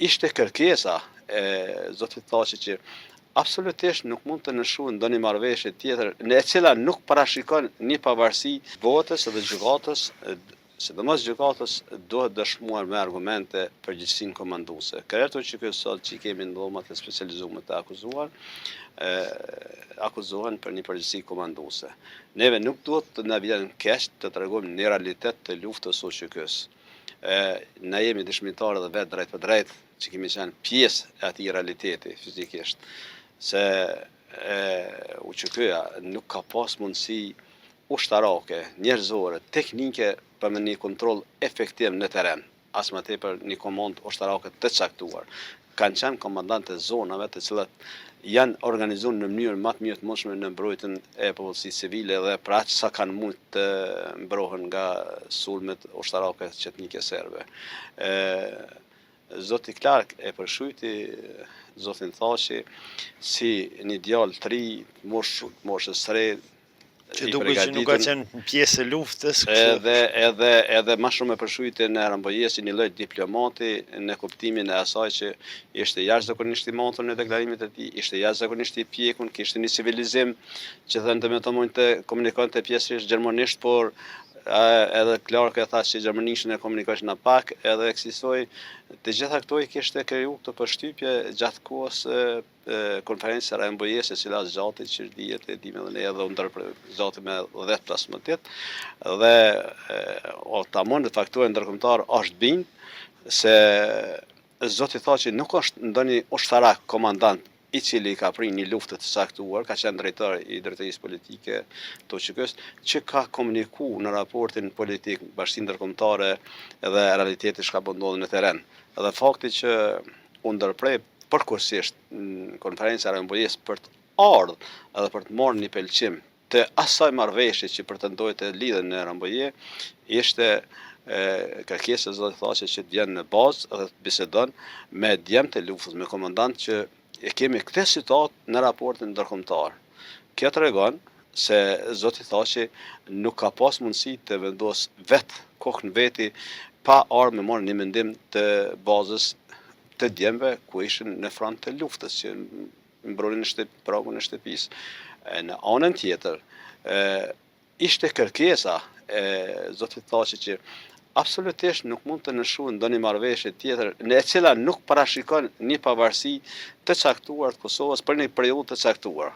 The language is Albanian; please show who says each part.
Speaker 1: ishte kërkesa e zotit Thaçi që absolutisht nuk mund të nëshuar ndonjë marrëveshje tjetër në e cila nuk parashikon një pavarësi votës dhe gjykatës, sidomos gjykatës duhet dëshmuar me argumente përgjegjësinë komanduese. Kërretu që ky sot që kemi në dhomat e specializuara të akuzuar, akuzohen për një përgjegjësi komanduese. Neve nuk duhet të na vjen keq të tregojmë një realitet të luftës së OQK-s. Na jemi dëshmitarë dhe vetë drejt për drejt që kemi qenë pjesë e atij realiteti fizikisht, se OQK-ja nuk ka pas mundësi ushtarake, njerëzore, teknike për me një kontroll efektiv në teren, as më tepër një komandë ushtarake të caktuar. Kanë qenë komandantë e zonave të cilat janë organizuar në mënyrë më të mirë të mundshme në mbrojtjen e popullsisë civile dhe për aq sa kanë mund të mbrohen nga sulmet ushtarake çetnike serbe. Zoti Clark e përshkryti zotin Thaçi si një djalë të ri, moshës së re,
Speaker 2: që duket që nuk ka qenë pjesë e luftës.
Speaker 1: Edhe më shumë e përshkryti në Rambojë si një lloj diplomati në kuptimin e asaj që ishte jashtëzakonisht i montur në deklarimet e tij, ishte jashtëzakonisht i pjekur, kishte një civilizim që thënë me të mund të komunikonte pjesërisht gjermanisht, por edhe Clark e tha që gjermanishtën e komunikojnë në pak, edhe ekzistoi të gjitha këto i kishte kriju këtë përshtypje gjatë kohës konferencës së Rambojës, e cila zgjati që dihet e dimë edhe ne edhe u zgjati me 10 plasmatit dhe tamam në faktorën ndërkombëtar është bind se zoti Thaçi nuk është ndonjë ushtarak komandant i cili ka prirë një luftë të caktuar, ka qenë drejtor i drejtorisë politike të OQK-s, që ka komunikuar në raportin politik Bashkinë Ndërkombëtare dhe realiteti çka po ndodh në terren. Dhe fakti që u ndërprej përkohësisht në konferencën e Rambojës për të ardhur edhe për të marrë një pëlqim të asaj marrëveshje që pretendoi të lidhen në Rambojë, ishte kërkesa e zotit Thaçi që të vjen në bazë dhe të bisedon me djemt e luftës, me komandant që e kemi këtë situatë në raportin ndërkombëtar. Kjo tregon se zoti Thaçi nuk ka pas mundësi të vendos vetë kokën veti pa ardhur me marrë një mendim të bazës të djemve ku ishin në front të luftës që mbronin pragun e shtëpisë. Në anën tjetër, ishte kërkesa e zotit Thaçi që absolutisht nuk mund të nëshuar ndonjë marrëveshje tjetër në e cila nuk parashikon një pavarësi të caktuar të Kosovës për një periudhë të caktuar.